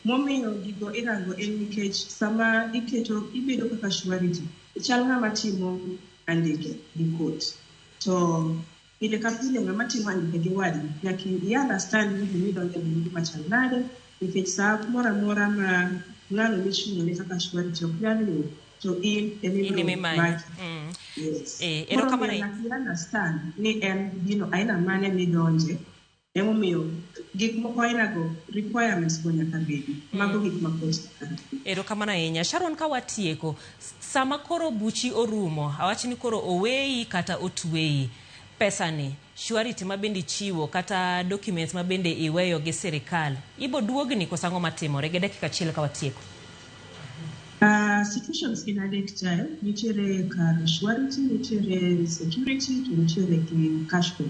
Momiyo gigo irango en nikech sama ibedo kaka surety, chal ng'ama timo andike gi court. To ile ka pile ng'ama timo andike gi wadi, nyaka i understand ni donjo gi gima chal nade, nikech sa moro amora ma ng'ano michung' ne kaka surety ok nyal yudo to in emimaki. Yes. Erokamano. Nyaka understand ni en gino aina mane midonje, emomiyo gik moko ainago requirements go nyaka bedi. Mago gik ma court kare. Erokamano ahinya. Sharon, ka watieko, sama koro buchi orumo, awach ni koro oweyi kata otweyi, pesani, surety ma bende chiwo kata documents ma bende iweyo gi serikal, ibo duogni kosango matimore gi dakika achiel ka watieko. Situations in adek jayo, nitiere kar surety, nitiere security, to nitiere gi cash bill.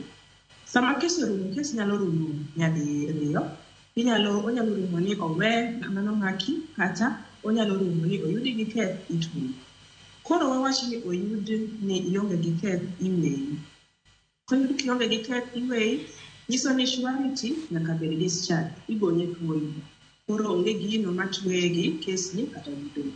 Sama kes orumo, kes nyalo rumo nyadi riyo. Onyalo rumo ni owe mano maki kata onyalo rumo ni oyudi gi keth itumo. Koro wawach ni oyudi ni ionge gi keth iweyi. Kendo kionge gi keth iweyi, nyiso ni surety nyaka bed discharge, igonye thuolo. koro onge gino matwegi kes ni kata gido.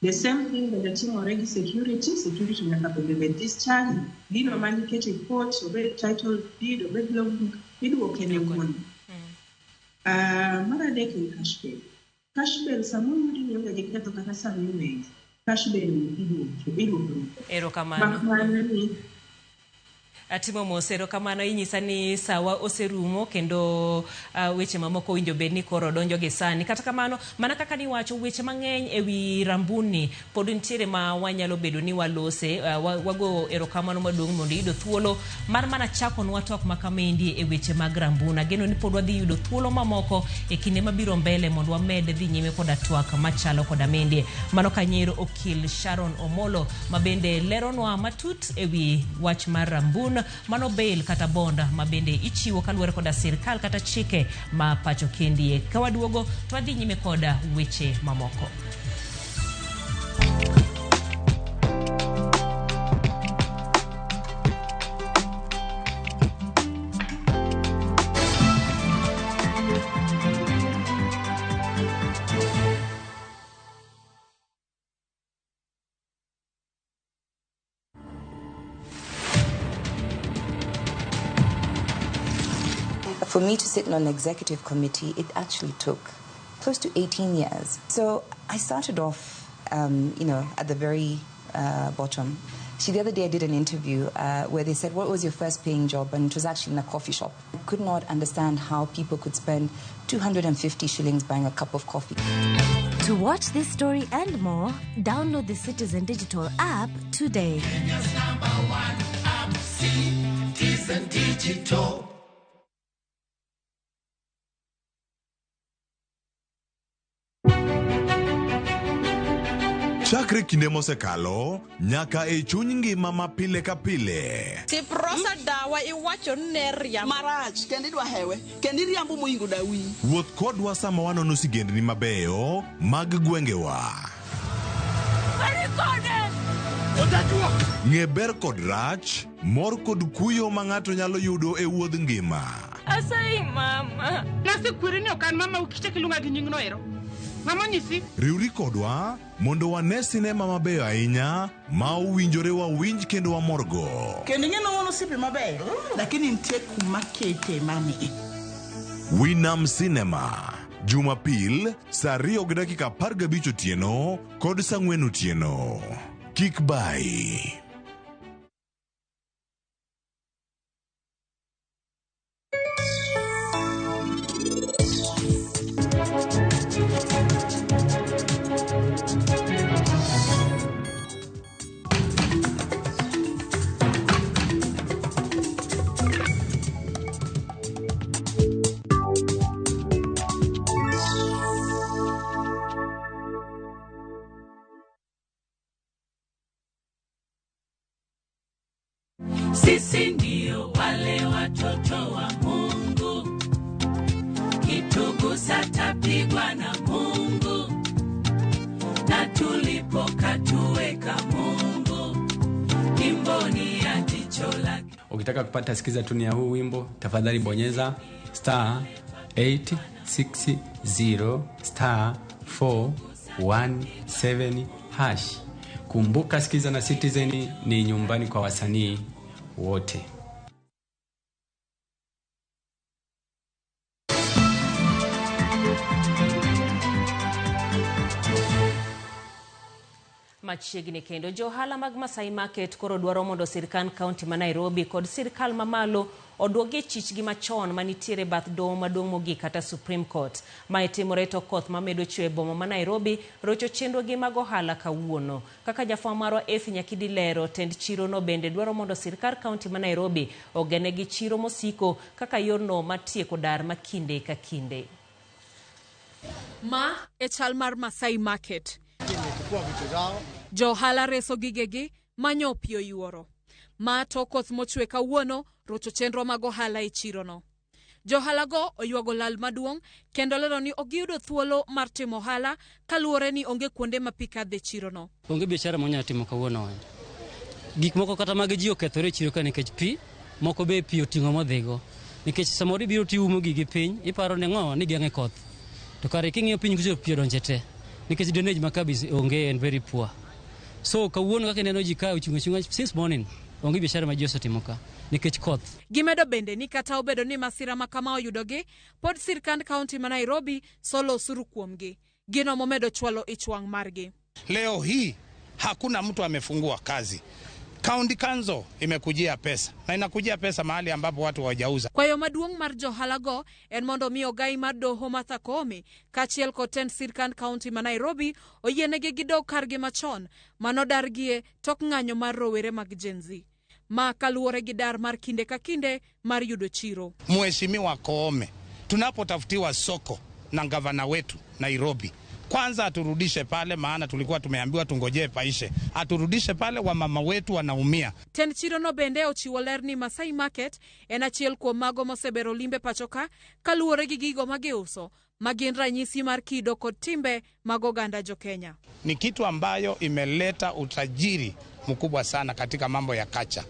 The same thing bende timore gi security nyaka bende discharge, gino manikete court, obed title deed, obed logbook, iduoke ne wuon. Mar adek en cash bail. Cash bail samoro yudi ni onge gi ketho kata samoro cash bail iduoke. Erokamano. Atimo mosero kamano inyisa ni sawa oserumo kendo weche mamoko winjo bed ni koro donjo gi sani. Kata kamano mana kaka ni wacho weche mang'eny ewi rambuni pod ntiere ma wanyalo bedo ni walose wago erokamano maduong' mondo yudo thuolo mar mana chako nwa tok makamendi e weche mag rambuna. Geno ni pod wadhi yudo thuolo mamoko e kinde mabiro mbele mondo wamed dhi nyime koda twak machalo koda mendie. Mano kanyero okil Sharon Omolo mabende leronwa matut ewi wach mar rambun mano bail kata bonda mabende ichiwo kaluwore koda sirkal kata chike ma pacho kendie. Kawaduogo twadhi nyime koda weche mamoko. For me to sit on an executive committee, it actually took close to 18 years. So I started off, at the very bottom. The other day I did an interview where they said, what was your first paying job? And it was actually in a coffee shop. I could not understand how people could spend 250 shillings buying a cup of coffee. To watch this story and more, download the Citizen Digital app today. Kenya's #1 app, Citizen Digital. Chakre kinde mosekalo nyaka e chuny ngima ma pile ka pile. Tiprosa dawa iwacho neria marach kendi dwa hewe kendi riambo moingo dawi. Wuoth kodwa sama wanono sigendni mabeyo mag gwengewa. Ng'e ber kod rach, mor kod kuyo ma ng'ato nyalo yudo e wuodh ngima. Asai mama. Nasikwiri ni okan mama ukicheki lunga gi nying noero. Mama nyisi. Riuri kodwa mondo wane sinema mabeyo ahinya ma owinjore wawinj kendo wamorgo. Kendi ng'eno wono sipi mabeyo lakini nitie kuma kete mani. Winam Cinema Jumapil saa 2:15 otieno kod saa 4 otieno. Kik bai. Sisi ndio wale watoto wa Mungu, kitugusa tapigwa na Mungu, na tulipokatuweka Mungu kimboni ya jicho lake. Ukitaka kupata sikiza tuni ya huu wimbo, tafadhali bonyeza *860 *417#. Kumbuka sikiza na Citizen ni nyumbani kwa wasanii wote. Machiegni kendo johala mag Masai Market koro dwaro mondo sirkal kaunti ma Nairobi kod sirkal mamalo oduogi chichgi machon manitiere bath doho maduong' mogik kata Supreme Court. Mae timore to koth mamedo chwe boma ma Nairobi rocho chenrogi mag ohala kawuono. Kaka jafwambo marwa Efi Nyakidi lero, tend chiro no bende dwaro mondo sirkal kaunti ma Nairobi ogenegi chiro mosiko kaka yorno matieko dar makinde ka kinde. Ma e chal mar Masai Market. Johala reso gigegi manyo pio yuoro. Ma to koth mochwe kawuono rocho chenro mag ohala e chirono. Johala go oyuago lal maduong' kendo lero ni ogiyudo thuolo mar timo ohala kaluwore ni onge kuonde ma pi kadhe chirono. Onge biashara monyalo timo kawuono. Gik moko kata mag ji okethore chiro ka nikech pi, moko be pi oting'o modhigo. Nikech samoro biro tiumo gigi piny, iparo ne ng'o ni geng'e koth. to kare king'iyo piny kucho pi odonje te nikech drainage ma Kabi onge and very poor. So kawuono kaka neno ji ka ochung' since morning onge biashara ma ji osetimo ka nikech koth. Gimedo bende ni kata obedo ni masira ma kama oyudogi, pod sirkand kaunti ma Nairobi solo osuru kuomgi. Gino momedo chwalo ichwang' margi. Leo hii hakuna mtu amefungua kazi. County Council imekujia pesa na inakujia pesa mahali ambapo watu hawajauza. Kwa hiyo maduong' mar johalago en mondo mi ogai mar doho Martha Koome kachiel kotend sirkand kaunti ma Nairobi oyienegi gidog kargi machon manodargie tok ng'anyo mar rowere mag Gen Z. Ma kaluwore gi dar mar kinde ka kinde mar yudo chiro. Mheshimiwa Koome, tunapotafutiwa soko na gavana wetu Nairobi, kwanza aturudishe pale, maana tulikuwa tumeambiwa tungojee paishe. Aturudishe pale, wamama wetu wanaumia. Tend chiro no bende ochiwo ler ni Masai Market en achiel kuom mago mosebero limbe pachoka kaluwore gi gigo magiuso magin ranyisi mar kido kod timbe mag oganda jo Kenya. Ni kitu ambayo imeleta utajiri mkubwa sana katika mambo ya kacha,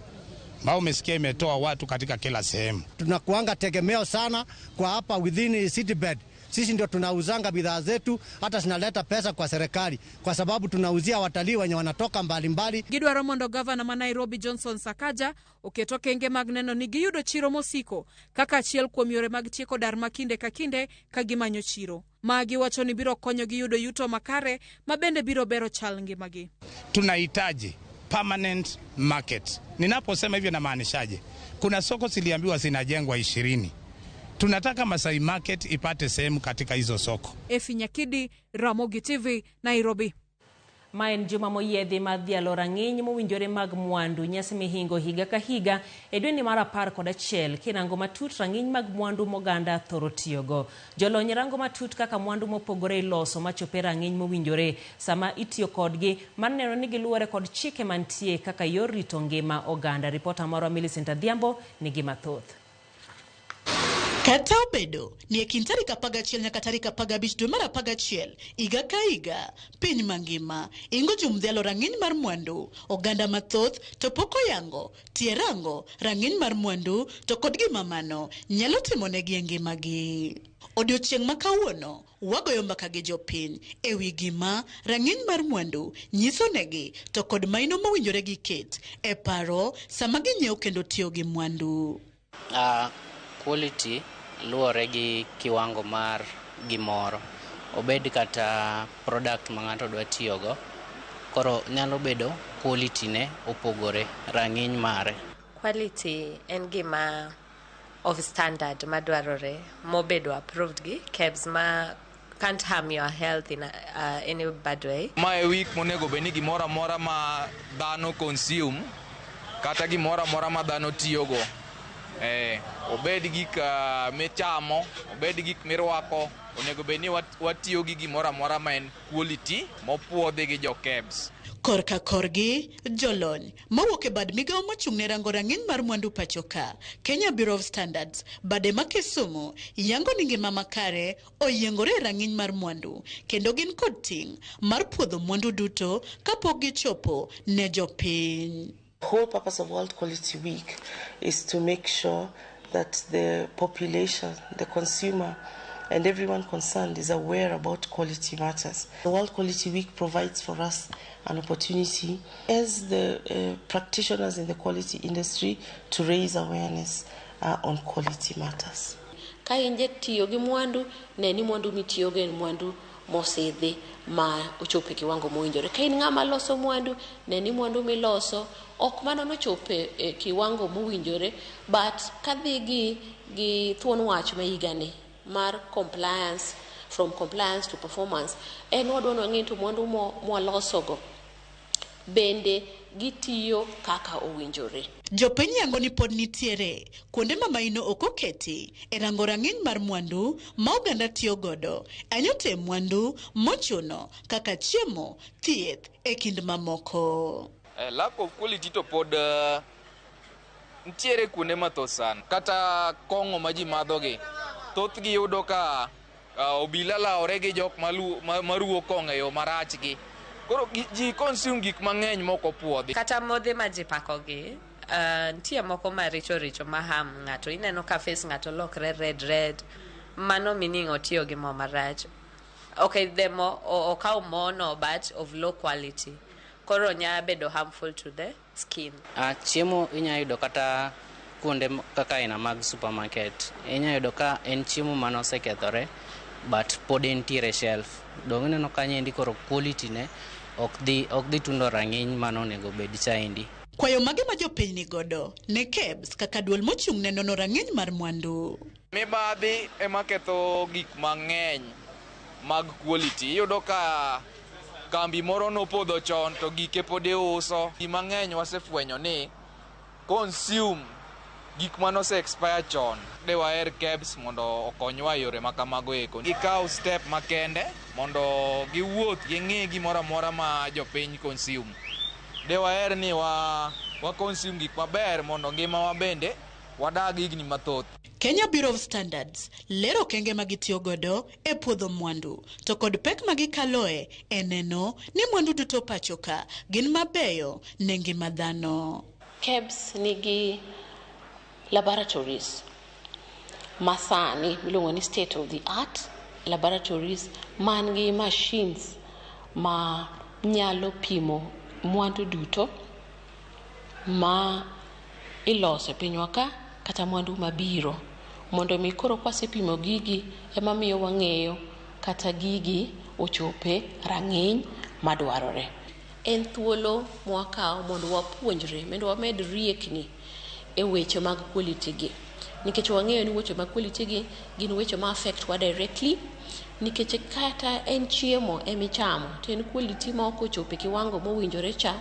ambao umesikia imetoa watu katika kila sehemu. Tunakuanga tegemeo sana kwa hapa within city bed. Sisi ndio tunauzanga bidhaa zetu, hata zinaleta pesa kwa serikali kwa sababu tunauzia watalii wenye wanatoka mbalimbali. Gidwaro mondo gavana ma Nairobi Johnson Sakaja oketo kenge mag neno ni giyudo chiro mosiko kaka achiel kuom yore mag tieko dar makinde ka kinde ka gimanyo chiro. Magi wacho ni biro konyo gi yudo yuto makare mabende biro bero chal ngimagi. Tunahitaji permanent market. Ninaposema hivyo namaanishaje? Kuna soko ziliambiwa zinajengwa 20. Tunataka Masai Market ipate sehemu katika hizo soko. Efi Nyakidi, Ramogi TV, Nairobi. Maen juma moyedhi madhialo rang'iny mowinjore mag mwandu nyasi mihingo higa ka higa e dwe ni mar 11 kinango matut rang'iny mag mwandu moganda thoro tiyogo. Jolony rango matut kaka mwandu mopogore iloso machope rang'iny mowinjore sama itiyo kodgi mar neno ni giluwore kod chike mantie kaka yor rito ngima oganda. Ripota maro Millicent Adhiambo nigi mathoth. Kata obedo ni e kind tarik 11 nyaka tarik 15 dwe mar 11 higa ka higa piny mangima ingo jumdhialo rang'iny mar mwandu oganda mathoth to pok oyango tie rango rang'iny mar mwandu to kod gimamano nyalo timonegi e ngimagi. Odiochieng' ma kawuono wagoyo mbaka gi jopiny e wi gima rang'iny mar mwandu nyisonegi to kod maino mowinjore gi ket e paro sama ginyiewo kendo tiyo gi mwandu. Quality luore gi kiwango mar gimoro, obed kata product ma ng'ato dwa tiyogo, koro nyalo bedo quality ne opogore rang'iny mare. Quality en gima of standard madwarore mobedo approved gi KEBS ma can't harm your health in any bad way. Ma e week monego beni gimora mora ma dhano consume kata gimora mora ma dhano tiyogo. Obed gik michamo, obed gik mirwako, onego beni watiyo gi gimora mora ma en quality mopuodhi gi jo KEBS. Korka korgi jolony mawuok e bad migawo mochung' ne rango rang'iny mar mwandu pachoka Kenya Bureau of Standards bade ma Kisumu yango ni ngima makare oyiengore e rang'iny mar mwandu kendo gin kod ting' mar puodho mwandu duto kapok gichopo ne jopiny. The whole purpose of World Quality Week is to make sure that the population, the consumer, and everyone concerned is aware about quality matters. The World Quality Week provides for us an opportunity as the practitioners in the quality industry to raise awareness on quality matters. Ka inje tiyo gi mwandu, ne ni mwandu mitiyo gi mwandu mosidhi ma ochope kiwango mowinjore. Ka in ng'ama loso mwandu, ne ni mwandu miloso ok mano nochope kiwango mowinjore, but kadhi gi thuon wach ma higani mar compliance, from compliance to performance, en wadwano ng'e to mwandu mwalosogo bende gitiyo kaka owinjore. Jopiny yango ni pod nitiere kuonde ma maino ok oketi e rango rang'iny mar mwandu ma oganda tiyo godo anyote mwandu mochuno kaka chiemo, thieth e kind mamoko. Lack of quality to pod ntiere kuonde mathoth sana. Kata kong'o ma ji madhogi thoth gi yudo ka obila laore gi jok maruwo kong'o e yo marachgi. Koro ji consume gik mang'eny moko puodhi. Kata modhe ma ji pakogi, ntie moko maricho ma ham ng'ato. Ineno ka face ng'ato lokre red, mano meaning otiyo gi mo marach. okay, the more or cow more no but of low quality. Koro nya bedo harmful to the skin. Chiemo inya yudo kata kuonde kaka ina mag supermarket. Inya yudo ka en chiemo manosekethore but pod entiere shelf. Dong ineno kanyo endi koro quality ne ok dhi tundo rang'iny manonego bed chaendi. Kwayo mage ma jopiny ni godo ne KEBS kaka duol mochung' ne nono rang'iny mar mwandu. Mibadhi ema ketho gik mang'eny mag quality. Iyudo ka kambi moro nopodho chon to gike pod iuso. Ji mang'eny wasefwenyo ni consume gik manose expire chon. De waher KEBS mondo okonywa yore makamago eko. Gikaw step makende mondo giwuoth ging'i gimoro amora ma jopiny consume. De waher ni wa consume gik maber mondo ngima wa bende wadag higni mathoth. Kenya Bureau of Standards lero kenge magitiyo godo e puodho mwandu to kod pek magikaloe e neno ni mwandu duto pachoka gin mabeyo ne ngima dhano. KEBS nigi laboratories masani miluongo ni state of the art laboratories man gi machines ma nyalo pimo mwandu duto ma iloso pinywa ka kata mwandu mabiro mondo mi koro kwasepimo gigi ema miyo wang'eyo kata gigi ochope rang'iny madwarore. En thuolo mwakawo mondo wapuonjre mondo wamed riekni e weche mag quality gi nikech wang'eyo ni weche mag quality gi gin weche ma affect wa directly nikech kata en chiemo emichamo to en quality ma ok ochope kiwango mowinjore cha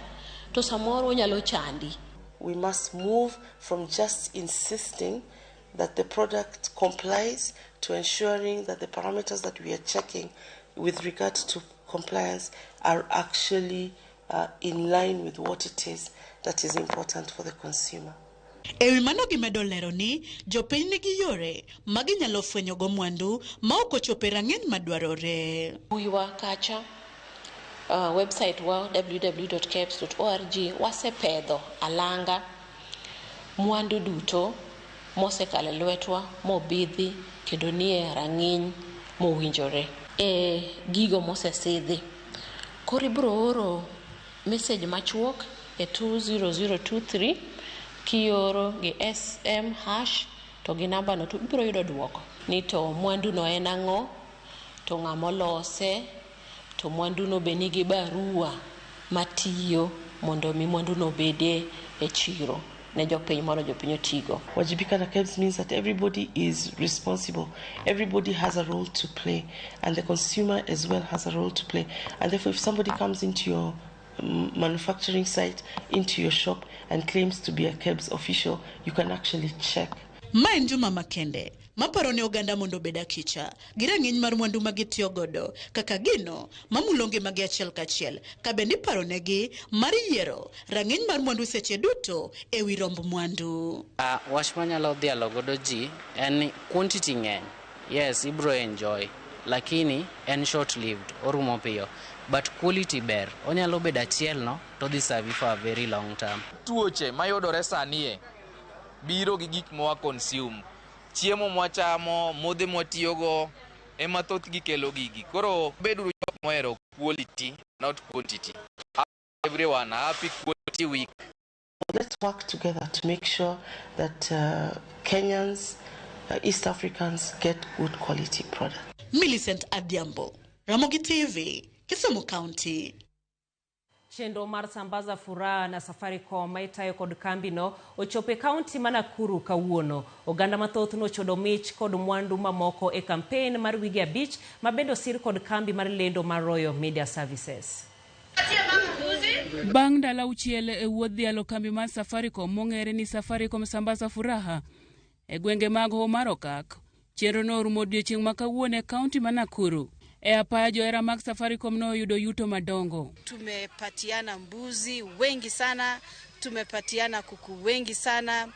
to samoro nyalo chandi. We must move from just insisting that the product complies to ensuring that the parameters that we are checking with regard to compliance are actually in line with what it is that is important for the consumer. Ewi mano gimedo lero ni jopiny nigi yore maginyalo fwenyo go mwandu ma ok ochope rang'iny madwarore. Buiwa kacha website wa www.kebs.org wasepedho alanga mwandu duto mosekalo lwetwa mobidhi kendo nie rang'iny mowinjore e gigo mosesidhi. Koro ibro oro message machuok e 20023 kioro gi SM# to gi namba no to ibro yudo duoko ni to mwandu no en ang'o to ng'ama lose to mwandu no be nigi barua matiyo mondo mi mwandu no bede e chiro ne jopiny mondo jopiny otigo. Wajibika na KEBS means that everybody is responsible. Everybody has a role to play and the consumer as well has a role to play. And therefore if somebody comes into your manufacturing site, into your shop and claims to be a KEBS official, you can actually check. Maen Juma Makende maparo ne oganda mondo beda kicha gi rang'iny mar mwandu magitiyo godo kaka gino mamulonge magi achiel kachiel ka bende paro negi mar yiero rang'iny mar mwandu seche duto e wi romb mwandu. Wach manyalo dhialo godo ji en ni quantity ng'eny, yes ibro enjoy lakini en short lived orumo piyo, but quality ber onyalo bedo achiel no to dhi serve for a very long term. Tuoche mayudore sanie biro gi gik mwa consume, chiemo mwachamo, modhe mwatiyogo ema thoth gikelo gigi. Koro bedo jok mohero quality not quantity. Everyone happy quality week. Let's work together to make sure that Kenyans, East Africans get good quality products. Millicent Adhiambo, Ramogi TV, Kisumu County. Chenro mar sambaza furaha na Safaricom maitayo kod kambino ochope kaunti ma Nakuru kawuono. Oganda mathoth nochodo mich kod mwandu mamoko e campaign mar wigi abich mabende osir kod kambi mar lendo mar Royal Media Services. Bang' ndalo auchiel e wuodh dhialo kambi mar Safaricom mong'ere ni Safaricom sambaza furaha e gwenge mag Homa Okak, chenro no orumo odiechieng' ma kawuono e kaunti ma Nakuru. E apaya johera mag Safaricom no yudo yuto madongo. Tumepatiana mbuzi wengi sana, tumepatiana kuku wengi sana,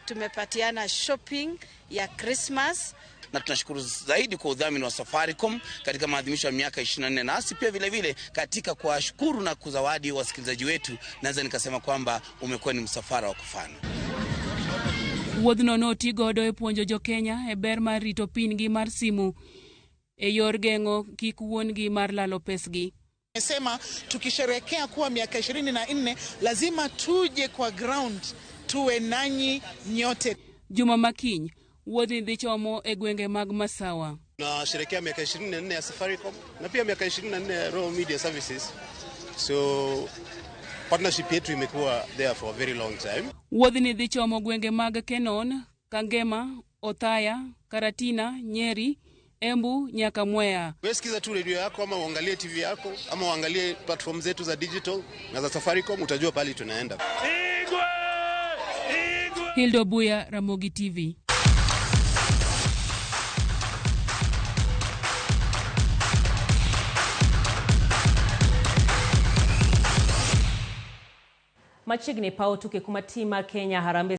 tumepatiana shopping ya Christmas. Na tunashukuru zaidi kwa udhamini wa Safaricom katika maadhimisho ya miaka 24 nasi pia vile vile katika kuwashukuru na kuzawadi wasikilizaji wetu, naweza nikasema kwamba umekuwa ni msafara wa kufana. Wuodhno notigodo e puonjo jo Kenya e ber mar rito pin gi mar simu e yor geng'o kik wuongi mar lalo pesgi. Nimesema tukisherehekea kuwa miaka 24 lazima tuje kwa ground tuwe nanyi nyote. Juma Makiny wuodhi dhi chomo e gwenge mag Masawa. Tunasherehekea miaka 24 ya Safaricom na pia miaka 24 ya Royal Media Services. So partnership yetu imekuwa there for a very long time. Wuodhi ni dhi chomo gwenge mag Kenon, Kangema, Othaya, Karatina, Nyeri, Embu, nyaka Mwea. Wewe sikiza tu radio yako ama uangalie TV yako ama uangalie platform zetu za digital na za Safaricom, utajua pale tunaenda. Hildo Buya, Ramogi TV. Machiegni pao tuke kumatima Kenya Harambee